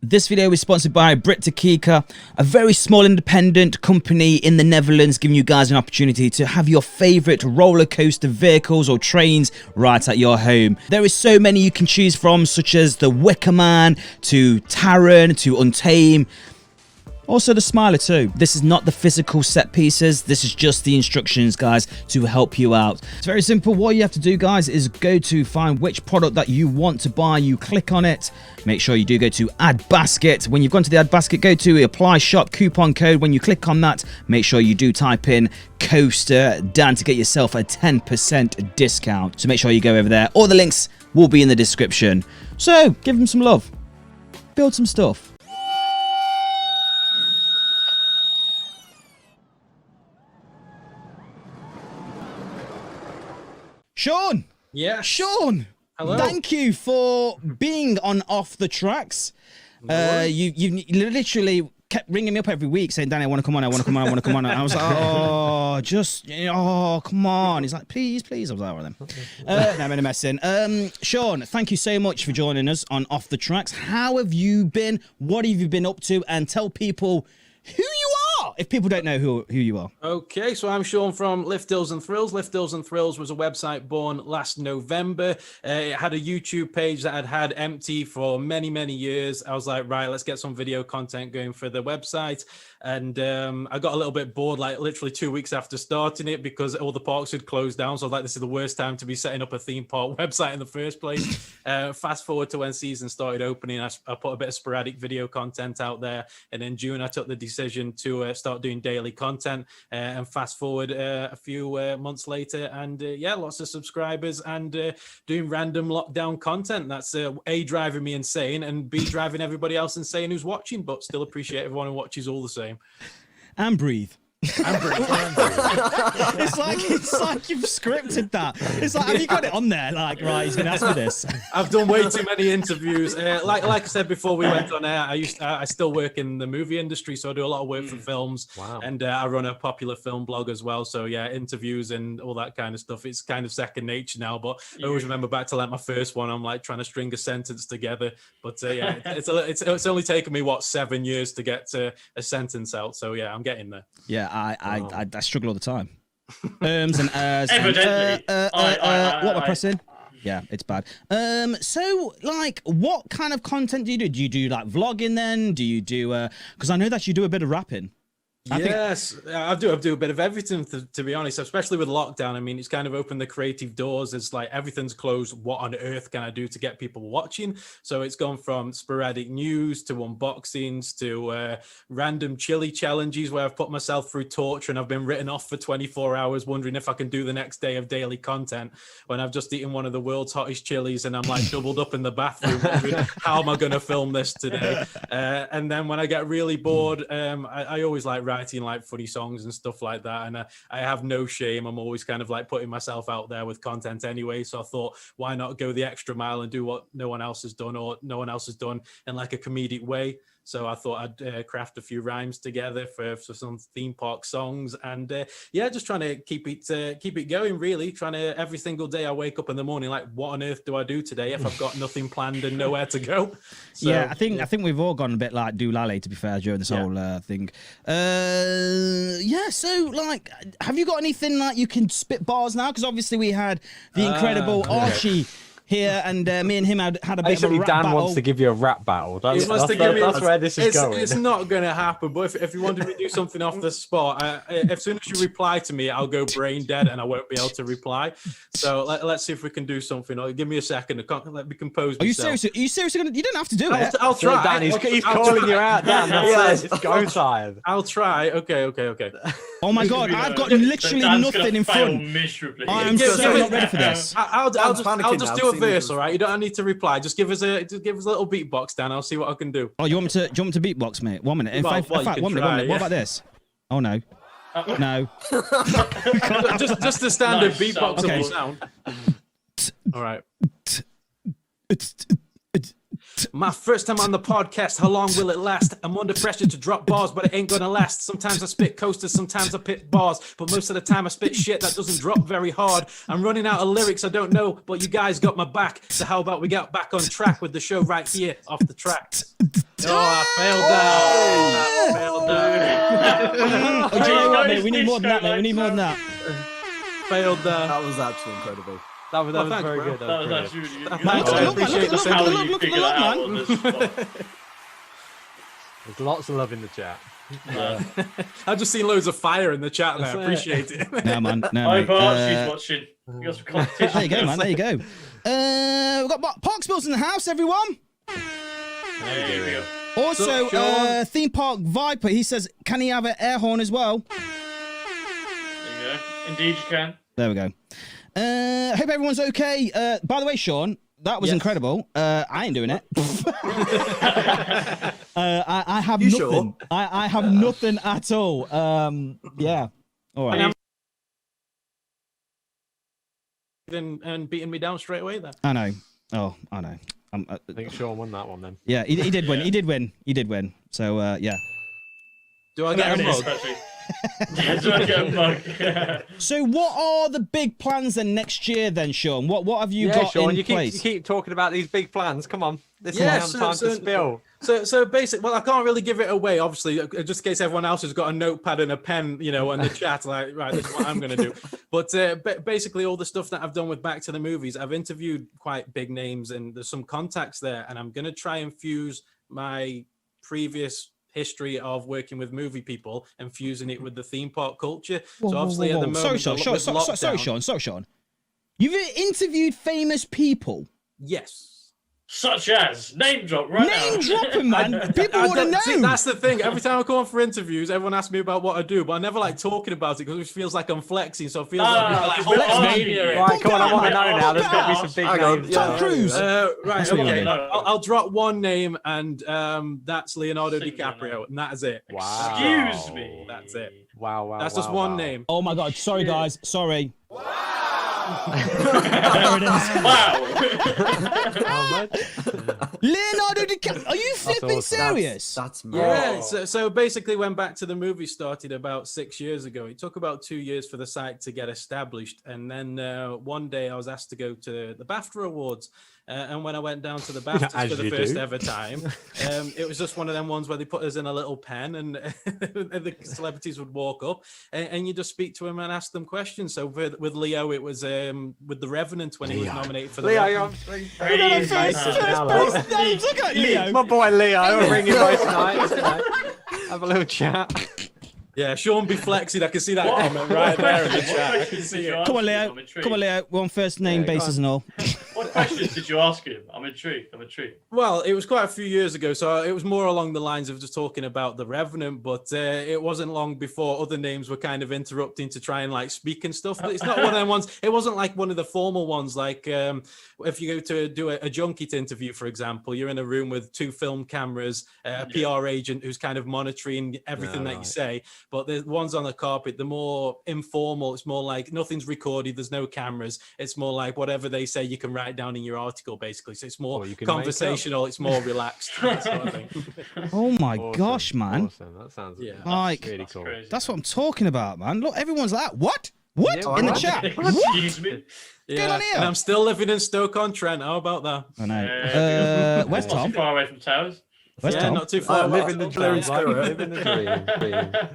This video is sponsored by Brickdekikker, a very small independent company in the Netherlands, giving you guys an opportunity to have your favorite roller coaster vehicles or trains right at your home. There is so many you can choose from, such as the Wicker Man, to Taron, to Untame. Also the Smiler too. This is not the physical set pieces, this is just the instructions, guys, to help you out. It's very simple. What you have to do, guys, is go to find which product that you want to buy. You click on it. Make sure you do go to add basket. When you've gone to the add basket, go to apply shop coupon code. When you click on that, make sure you do type in CoasterDan to get yourself a 10% discount. So make sure you go over there. All the links will be in the description. So give them some love. Build some stuff. Sean! Yeah. Sean! Hello. Thank you for being on Off the Tracks. You literally kept ringing me up every week saying, Danny, I want to come on, I want to come on, I want to come on. And I was like, oh, just, oh, come on. He's like, please, please. I was like, all right then. No, I'm only messing. Sean, thank you so much for joining us on Off the Tracks. How have you been? What have you been up to? And tell people who you are, if people don't know who you are. Okay, so I'm Sean from Lifthillsandthrills. Lifthillsandthrills was a website born last November. It had a YouTube page that I'd had empty for many, many years. I was like, right, let's get some video content going for the website. And I got a little bit bored, like literally 2 weeks after starting it, because all the parks had closed down. So I was like, this is the worst time to be setting up a theme park website in the first place. Fast forward to when season started opening, I put a bit of sporadic video content out there. And in June, I took the decision to start doing daily content. And fast forward a few months later, and yeah, lots of subscribers and doing random lockdown content. That's A, driving me insane, and B, driving everybody else insane who's watching, but still appreciate everyone who watches all the same. And breathe. It's like you've scripted that. It's like, have you got it on there? Like, right, he's gonna ask for this. I've done way too many interviews. Like I said before we went on air, I still work in the movie industry, so I do a lot of work for films. Wow. And I run a popular film blog as well. So yeah, interviews and all that kind of stuff. It's kind of second nature now. But I always remember back to like my first one. I'm like trying to string a sentence together. But yeah, it's only taken me 7 years to get a sentence out. So yeah, I'm getting there. Yeah. I struggle all the time. And Evidently. what am I pressing? Yeah, it's bad. So like, what kind of content do you do? Do you do like vlogging then? Do you do? Because I know that you do a bit of rapping. Yes, I do a bit of everything, to be honest, especially with lockdown. I mean, it's kind of opened the creative doors. It's like everything's closed. What on earth can I do to get people watching? So it's gone from sporadic news to unboxings to random chili challenges where I've put myself through torture and I've been written off for 24 hours wondering if I can do the next day of daily content when I've just eaten one of the world's hottest chilies and I'm like doubled up in the bathroom wondering how am I going to film this today? And then when I get really bored, I always like writing like funny songs and stuff like that, and I have no shame. I'm always kind of like putting myself out there with content anyway, so I thought, why not go the extra mile and do what no one else has done, or no one else has done in like a comedic way. So I thought I'd craft a few rhymes together for some theme park songs, and yeah, just trying to keep it going. Really, trying to every single day I wake up in the morning like, what on earth do I do today if I've got nothing planned and nowhere to go? So, yeah, I think we've all gone a bit like Doolally, to be fair, during this whole thing. Yeah, so like, have you got anything like you can spit bars now? Because obviously we had the incredible Archie here, and me and him had a bit of a rap Dan battle. wants to give you a rap battle. That's where this is going. It's not going to happen, but if you wanted me to do something off the spot, as soon as you reply to me, I'll go brain dead and I won't be able to reply. So let's see if we can do something. Give me a second. Let me compose myself. Are you seriously gonna? You don't have to do it. I'll try. Dan, he's calling you out, Dan. That's it's go time. I'll try. Okay. Oh my God, I've got literally nothing in front. Miserably. I'm so not ready for this. I'll just do a verse, all right? You don't need to reply. Just give us a little beatbox, Dan. I'll see what I can do. Oh, do you want me to beatbox, mate? 1 minute. In fact, 1 minute. What about this? Oh no. No. just a standard beatboxable sound. All right. My first time on the podcast, how long will it last? I'm under pressure to drop bars, but it ain't gonna last. Sometimes I spit coasters, sometimes I pit bars, but most of the time I spit shit that doesn't drop very hard. I'm running out of lyrics, I don't know, but you guys got my back. So how about we get back on track with the show right here off the track? Oh, I failed that. Do you know what, mate? We need more than that, mate. We need more than that. Failed that. That was actually incredible. That was thanks, very bro. good. That was actually really good. Thanks, I I appreciate the How support. you figure that out on this spot. There's lots of love in the chat. I've just seen loads of fire in the chat there. I appreciate it. No, man. No, I mate. hope Archie's watching. We got some competition. There you go, man. There you go. We've got Parkspills in the house, everyone. There we go. Also, Sean. Theme Park Viper, he says, can he have an air horn as well? There you go. Indeed, you can. There we go. Hope everyone's okay. By the way, Sean, that was incredible. I ain't doing it. I have You nothing. sure? I have nothing at all. Yeah. All right. And beating me down straight away there. I know. Oh, I know. I think Sean won that one then. Yeah, he did win. He did win. He did win. So, yeah. Do I get a mug? Do I get a mug? So, what are the big plans then next year then, Sean? What have you got Sean, in you place? keep talking about these big plans. Come on. This Yeah, is time to spill. So basically, well, I can't really give it away, obviously, just in case everyone else has got a notepad and a pen, you know, on the chat, like, right, this is what I'm going to do. But basically, all the stuff that I've done with Back to the Movies, I've interviewed quite big names, and there's some contacts there, and I'm going to try and fuse my previous history of working with movie people and fusing it with the theme park culture. So obviously, at the moment, Sorry, lockdown- Sean. You've interviewed famous people. Yes. Such as name drop right now. Name dropping, man. People want to know. See, that's the thing. Every time I come on for interviews, everyone asks me about what I do, but I never like talking about it because it feels like I'm flexing. So it feels like Right, come on, I want to know now. There's got to be some big names. Tom Cruise. Right, what okay. you mean. I'll drop one name, and that's Leonardo DiCaprio, and that is it. Wow. Excuse me. That's it. Wow. That's just one name. Oh my God. Sorry, guys. Sorry. There it is. Wow. Leonardo DiCaprio. Are you flipping awesome. serious? That's Yeah, mad. so basically when Back to the Movie started about 6 years ago, it took about 2 years for the site to get established. And then one day I was asked to go to the BAFTA Awards. And when I went down to the BAFTAs for the first ever time, it was just one of them ones where they put us in a little pen and the celebrities would walk up and you just speak to them and ask them questions. So with Leo, it was with The Revenant when he was nominated for the Leo, Revenant. Look at Leo. my boy Leo, we're ringing both tonight. Have a little chat. Yeah, Sean be flexing. I can see that comment right there in the chat. I can see it. Come on, Leo. Come on, Leo. We're on first name basis and all. What questions did you ask him? I'm intrigued. Well, it was quite a few years ago, so it was more along the lines of just talking about The Revenant, but it wasn't long before other names were kind of interrupting to try and like speak and stuff. But it's not one of them ones. It wasn't like one of the formal ones, like if you go to do a junket interview, for example, you're in a room with 2 film cameras, a PR agent who's kind of monitoring everything that you say. But the ones on the carpet, the more informal, it's more like nothing's recorded, there's no cameras. It's more like whatever they say, you can write down in your article, basically. So it's more conversational, it's more relaxed. That sort of thing. Oh my gosh, man. Awesome. That sounds Like, really cool. Crazy. that's what I'm talking about, man. Look, everyone's like, what? What? Yeah, In the what? chat. Excuse me. Yeah, on here. and I'm still living in Stoke-on-Trent. How about that? I know. Where's Not Tom? too far away from towers. Where's Yeah, Tom? not too far. Living the dream, Spirit. living the dream.